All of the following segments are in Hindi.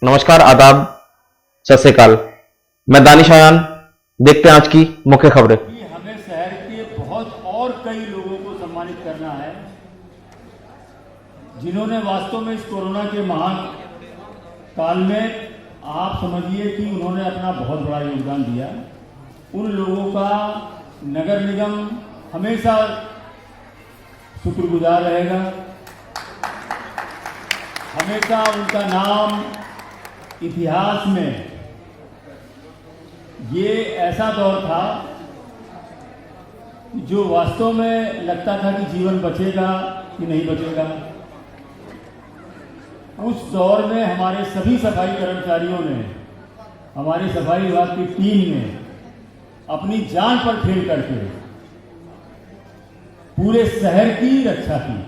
नमस्कार, आदाब, सत श्री अकाल। मैं दानिश आयान। देखते हैं आज की मुख्य खबरें। हमें शहर के बहुत और कई लोगों को सम्मानित करना है जिन्होंने वास्तव में इस कोरोना के महाकाल में आप समझिए कि उन्होंने अपना बहुत बड़ा योगदान दिया। उन लोगों का नगर निगम हमेशा शुक्रगुजार रहेगा। हमेशा उनका नाम इतिहास में, ये ऐसा दौर था जो वास्तव में लगता था कि जीवन बचेगा कि नहीं बचेगा। उस दौर में हमारे सभी सफाई कर्मचारियों ने, हमारे सफाई विभाग की टीम ने अपनी जान पर खेल करके पूरे शहर की रक्षा की।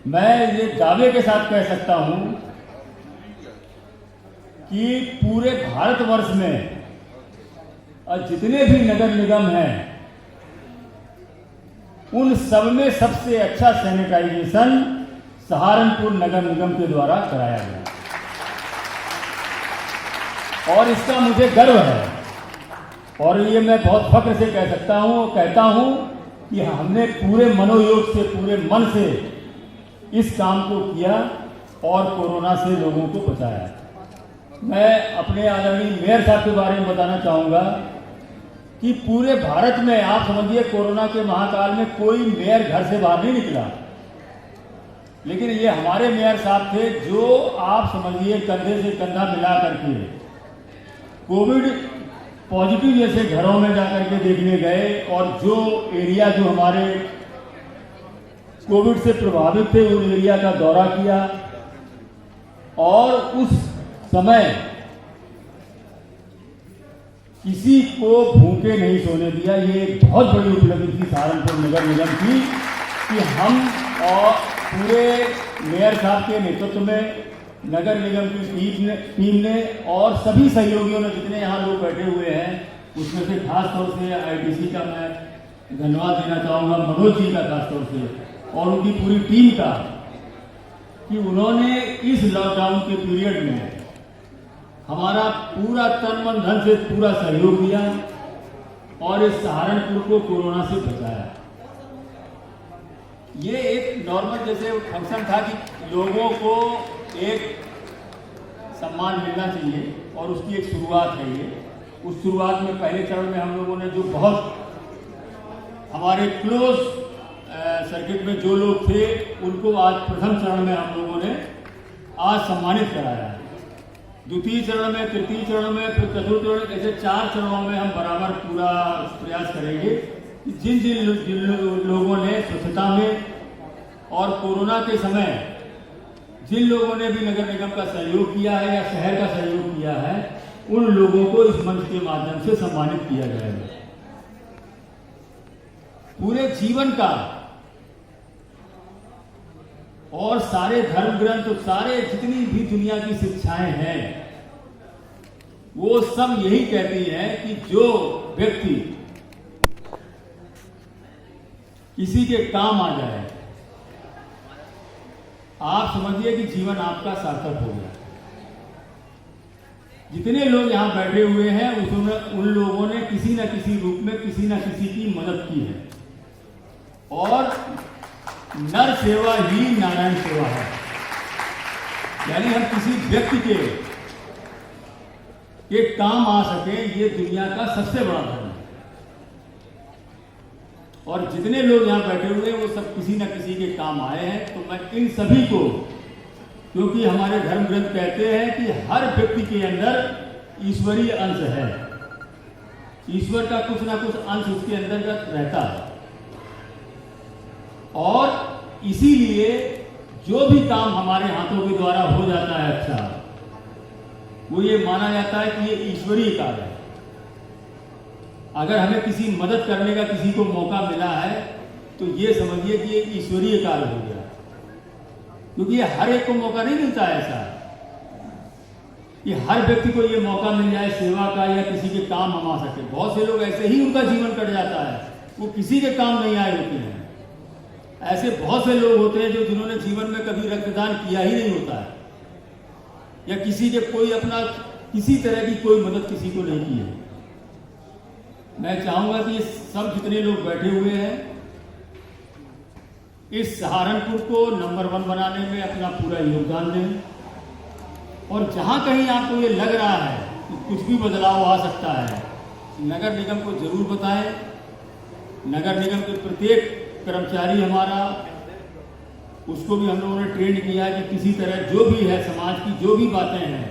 मैं ये दावे के साथ कह सकता हूं कि पूरे भारतवर्ष में जितने भी नगर निगम हैं उन सब में सबसे अच्छा सैनिटाइजेशन सहारनपुर नगर निगम के द्वारा कराया गया और इसका मुझे गर्व है। और ये मैं बहुत फख्र से कह सकता हूं, कहता हूं कि हमने पूरे मनोयोग से, पूरे मन से इस काम को किया और कोरोना से लोगों को बचाया। मैं अपने आदरणीय मेयर साहब के बारे में बताना चाहूँगा कि पूरे भारत में आप समझिए कोरोना के महाकाल में कोई मेयर घर से बाहर नहीं निकला, लेकिन ये हमारे मेयर साहब थे जो आप समझिए कंधे से कंधा मिला करके कोविड पॉजिटिव जैसे घरों में जाकर के देखने गए और जो एरिया जो हमारे कोविड से प्रभावित थे उन एरिया का दौरा किया और उस समय किसी को भूखे नहीं सोने दिया। ये एक बहुत बड़ी उपलब्धि थी सहारनपुर नगर निगम की कि हम और पूरे मेयर साहब के नेतृत्व में नगर निगम की टीम ने और सभी सहयोगियों ने, जितने यहाँ लोग बैठे हुए हैं उसमें से खास तौर से आईटीसी का मैं धन्यवाद देना चाहूँगा, मनोज जी का खास तौर से और उनकी पूरी टीम का, कि उन्होंने इस लॉकडाउन के पीरियड में हमारा पूरा तन मन धन से पूरा सहयोग दिया और इस सहारनपुर को कोरोना से बचाया। ये एक नॉर्मल जैसे फंक्शन था कि लोगों को एक सम्मान मिलना चाहिए और उसकी एक शुरुआत है ये। उस शुरुआत में पहले चरण में हम लोगों ने जो बहुत हमारे क्लोज सर्किट में जो लोग थे उनको आज प्रथम चरण में हम लोगों ने आज सम्मानित कराया है। द्वितीय चरण में, तृतीय चरण में, फिर चतुर्थ चरण, ऐसे 4 चरणों में हम बराबर पूरा प्रयास करेंगे। जिन जिन लोगों ने स्वच्छता में और कोरोना के समय जिन लोगों ने भी नगर निगम का सहयोग किया है या शहर का सहयोग किया है उन लोगों को इस मंच के माध्यम से सम्मानित किया जाएगा। पूरे जीवन का और सारे धर्म ग्रंथ, सारे जितनी भी दुनिया की शिक्षाएं हैं वो सब यही कहती हैं कि जो व्यक्ति किसी के काम आ जाए, आप समझिए कि जीवन आपका सार्थक हो गया। जितने लोग यहां बैठे हुए हैं उसमें उन लोगों ने किसी न किसी रूप में किसी न किसी की मदद की है और नर सेवा ही नारायण सेवा है। यानी हम किसी व्यक्ति के काम आ सके, ये दुनिया का सबसे बड़ा धर्म है। और जितने लोग यहां बैठे हुए हैं वो सब किसी न किसी के काम आए हैं। तो मैं इन सभी को, क्योंकि हमारे धर्म ग्रंथ कहते हैं कि हर व्यक्ति के अंदर ईश्वरीय अंश है, ईश्वर का कुछ ना कुछ अंश उसके अंदर का रहता है और इसीलिए जो भी काम हमारे हाथों के द्वारा हो जाता है अच्छा, वो ये माना जाता है कि ये ईश्वरीय कार्य है। अगर हमें किसी मदद करने का किसी को मौका मिला है तो ये समझिए कि ये ईश्वरीय कार्य हो गया, क्योंकि ये हर एक को मौका नहीं मिलता है ऐसा कि हर व्यक्ति को ये मौका मिल जाए सेवा का या किसी के काम हम आ सके। बहुत से लोग ऐसे ही उनका जीवन कट जाता है, वो किसी के काम नहीं आए होते हैं। ऐसे बहुत से लोग होते हैं जो जिन्होंने जीवन में कभी रक्तदान किया ही नहीं होता है, या किसी के कोई अपना किसी तरह की कोई मदद किसी को नहीं की है। मैं चाहूंगा कि सब जितने लोग बैठे हुए हैं इस सहारनपुर को नंबर 1 बनाने में अपना पूरा योगदान दें। और जहां कहीं आपको ये लग रहा है कि कुछ भी बदलाव आ सकता है, नगर निगम को जरूर बताएं। नगर निगम के प्रत्येक कर्मचारी हमारा, उसको भी हम लोगों ने ट्रेन किया है कि किसी तरह जो भी है समाज की जो भी बातें हैं,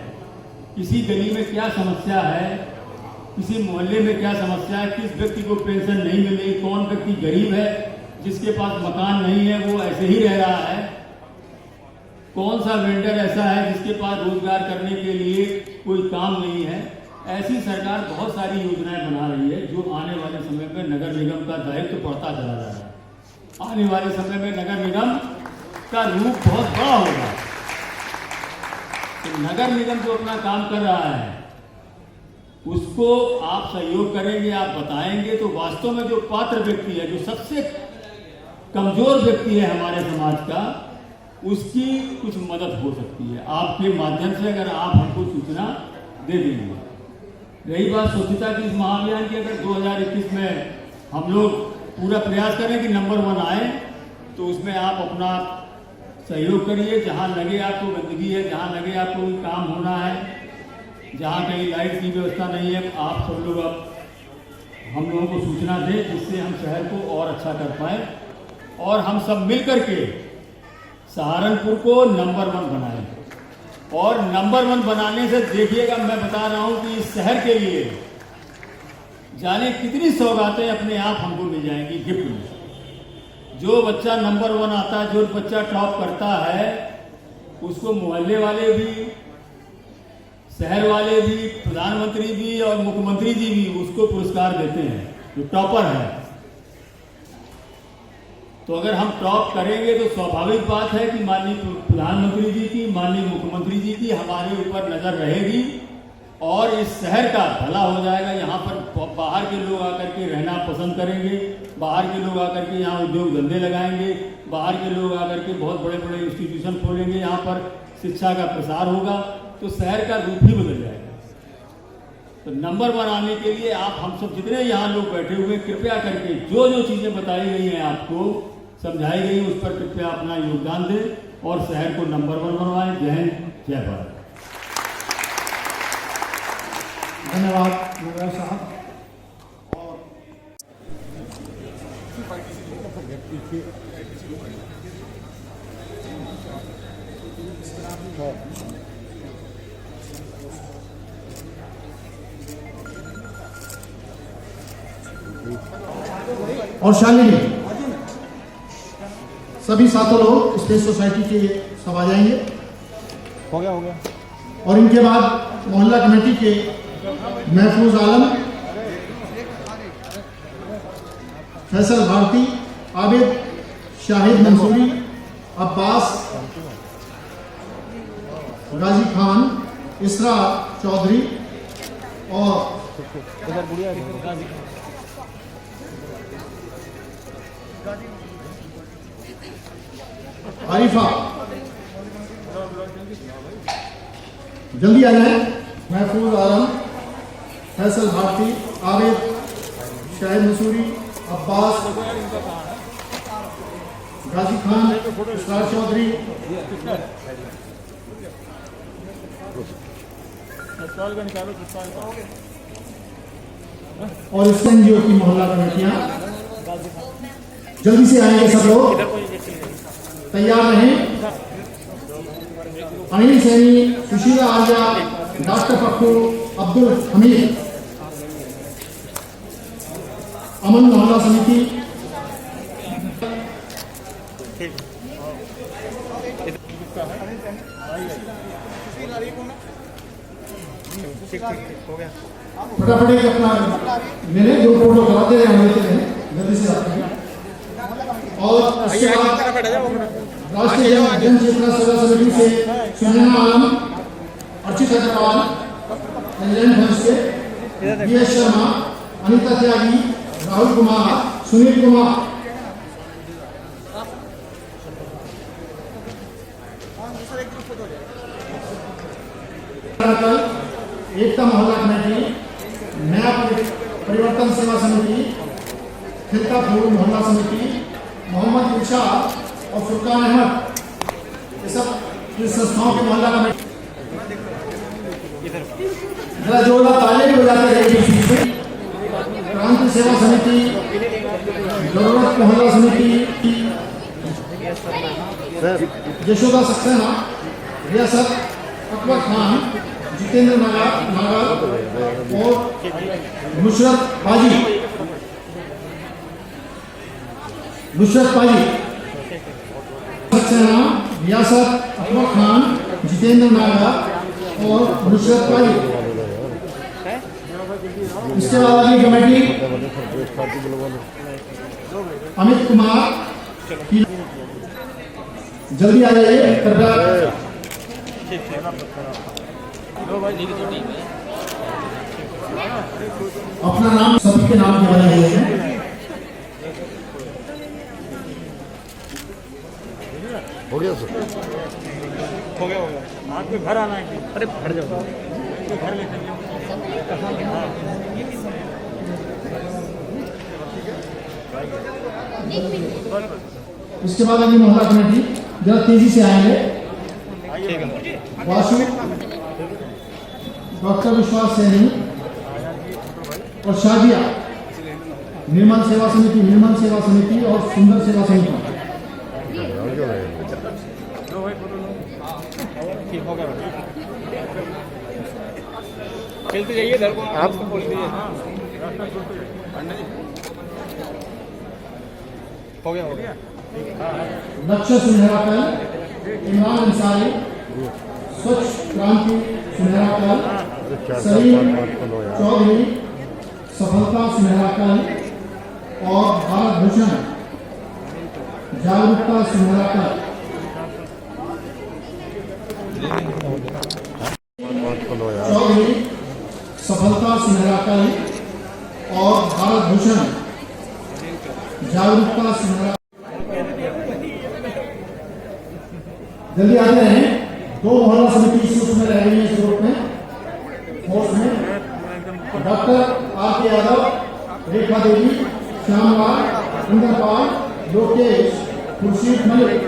किसी गली में क्या समस्या है, किसी मोहल्ले में क्या समस्या है, किस व्यक्ति को पेंशन नहीं मिल रही, कौन व्यक्ति गरीब है जिसके पास मकान नहीं है वो ऐसे ही रह रहा है, कौन सा वेंडर ऐसा है जिसके पास रोजगार करने के लिए कोई काम नहीं है। ऐसी सरकार बहुत सारी योजनाएं बना रही है जो आने वाले समय में नगर निगम का दायित्व बढ़ता चला जा रहा है। आने वाले समय में नगर निगम का रूप बहुत बड़ा होगा। तो नगर निगम जो अपना काम कर रहा है उसको आप सहयोग करेंगे, आप बताएंगे तो वास्तव में जो पात्र व्यक्ति है, जो सबसे कमजोर व्यक्ति है हमारे समाज का, उसकी कुछ मदद हो सकती है आपके माध्यम से, अगर आप हमको सूचना दे देंगे। रही बात स्वच्छता की इस महाअभियान की, अगर 2021 में हम लोग पूरा प्रयास करें कि नंबर 1 आए तो उसमें आप अपना सहयोग करिए। जहां लगे आपको गंदगी है, जहां लगे आपको कोई काम होना है, जहां कहीं लाइट की व्यवस्था नहीं है, आप सब लोग अब हम लोगों को सूचना दें जिससे हम शहर को और अच्छा कर पाए और हम सब मिल करके सहारनपुर को नंबर 1 बनाएं। और नंबर 1 बनाने से देखिएगा, मैं बता रहा हूं कि इस शहर के लिए जाने कितनी सौगातें अपने आप हमको मिल जाएंगी गिफ्ट में। जो बच्चा नंबर 1 आता है, जो बच्चा टॉप करता है, उसको मोहल्ले वाले भी, शहर वाले भी, प्रधानमंत्री भी और मुख्यमंत्री जी भी उसको पुरस्कार देते हैं जो टॉपर है। तो अगर हम टॉप करेंगे तो स्वाभाविक बात है कि माननीय प्रधानमंत्री जी की, माननीय मुख्यमंत्री जी की हमारे ऊपर नजर रहेगी और इस शहर का भला हो जाएगा। यहाँ पर बाहर के लोग आकर के रहना पसंद करेंगे, बाहर के लोग आकर के यहाँ उद्योग धंधे लगाएंगे, बाहर के लोग आकर के बहुत बड़े बड़े इंस्टीट्यूशन खोलेंगे, यहाँ पर शिक्षा का प्रसार होगा, तो शहर का रूप ही बदल जाएगा। तो नंबर 1 आने के लिए आप हम सब जितने यहाँ लोग बैठे हुए, कृपया करके जो जो चीजें बताई गई हैं, आपको समझाई गई, उस पर कृपया अपना योगदान दें और शहर को नंबर 1 बनवाएं। जय हिंद, जय भारत। धन्यवाद नगर साहब। और शालिनी, सभी सातों लोग स्पेस सोसाइटी के सब आ जाएंगे। हो गया। और इनके बाद मोहल्ला कमेटी के महफूज आलम, फैसल भारती, आबिद, शाहिद मंसूरी, अब्बास, गाजी खान, इसरा चौधरी और आरिफा, जल्दी आ जाए। महफूज आलम, फैसल भारती, आबिद, शाहिद मंसूरी, अब्बास, गाजी खान, इसरा चौधरी और इस एनजीओ की मोहल्ला कमेटियां जल्दी से आएंगे। सब लोग तैयार रहें। अनिल सैनी, सुशीला आर्या, डॉक्टर पप्पू, अब्दुल हमीद, अमन मोहल्ला समिति, फटाफट एक अपना मेरे 2 फोटो कराते हैं, हम लेते हैं जल्दी से आते हैं। और उसके बाद राष्ट्रीय जन चेतना सेवा समिति से सुनैना आलम, अर्चित अग्रवाल, इंग्लैंड हंस से बीएस शर्मा, अनिता त्यागी, राहुल कुमार, सुनील कुमार, सुनहरा कल, एकता मोहल्ला कमेटी, नया परिवर्तन सेवा समिति, खिलता फूल मोहल्ला समिति, मोहम्मद इरशाद और फुरकान अहमद, ये सब इस संस्थाओं के मोहल्ला कमेटी। जरा जोरदार ताली हो जाते रहे। क्रांति सेवा समिति, जरूरत मोहल्ला समिति, यशोदा सक्सेना, रियासत अकबर खान, जितेंद्र नागर और नुसरत पाजी, सक्सेना, रियासत अकबर खान, जितेंद्र नागर और नुसरत पाजी। इसके बाद अगली कमेटी अमित कुमार, जल्दी आ जाइए कृपया। अपना नाम सभी के नाम के बने हुए हैं। हो गया सर, हो गया आपके घर आना है। अरे घर जाओ, घर लेकर इसके बाद अगली मोहल्ला कमेटी जरा तेजी से आएंगे। वासु, डॉक्टर विश्वास सैनी और शादिया, निर्मल सेवा समिति और सुंदर सेवा समिति। चलते जाइए इधर को आप हो गया। लक्ष्य सुनहरा कल, इमरान अंसारी, स्वच्छ क्रांति सुनहरा कल, सलीम चौधरी, सफलता सुनहरा कल और भारत भूषण, जागरूकता सुनहरा कल। चौधरी, सफलता सुनहरा कल और भारत भूषण, जागरूकता सुनहरा। जल्दी आते हैं। 2 मोहल्ला समिति इस में रह गई है इस ग्रुप में, फोर्स में। डॉक्टर आर के यादव, रेखा देवी, श्यामलाल, इंद्रपाल, लोकेश, खुर्शीद मलिक।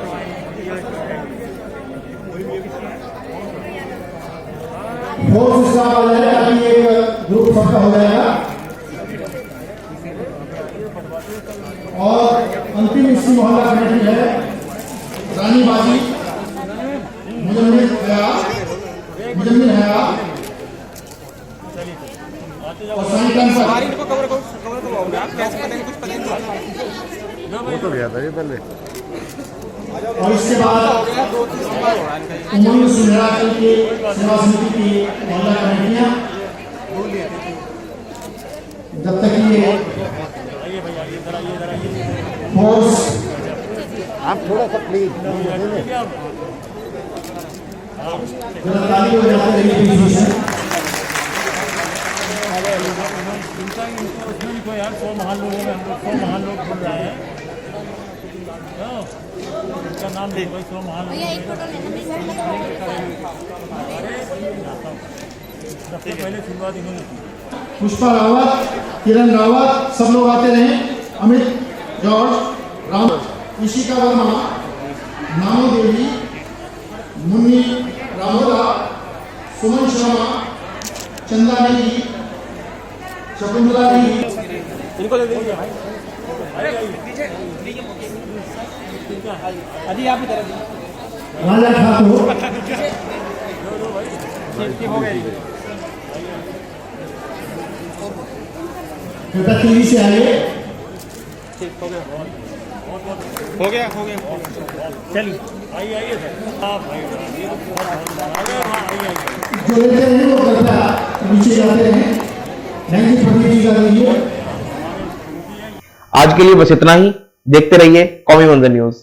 फोर्स स्टाफ आ जाएगा, अभी एक ग्रुप सबका हो जाएगा। और अंतिम इसी मोहल्ला कमेटी है रानी बाजी, मुजम्मिल हया और साई कैंसर। वो तो गया था ये पहले। और इसके बाद उमंग सुनहरा कल की सेवा समिति की मोहल्ला कमेटियां, जब तक ये फोर्स आप थोड़ा सा प्लीज ताली हो जाते रहिए। यार 100 महान लोगों में हम लोग 100 महान लोग बोल रहे हैं। इसका नाम देख भाई, 100 महान सबसे पहले शुरुआत इन्होंने की। पुष्पा रावत, किरण रावत, सब लोग आते रहे। अमित जॉर्ज, राम, ईशिका वर्मा, नानो देवी, मुन्नी रामोदा, सुमन शर्मा, चंदा नेगी, शकुंतला नेगी, इनको ले दीजिए। अभी आप इधर राजा ठाकुर। हो गए। कृपया तेजी से आइए। हो गया चलिए आइए सर। आप जो लेते हैं वो कृपया नीचे जाते हैं। Thank you. आज के लिए बस इतना ही। देखते रहिए कौमी मंजर न्यूज।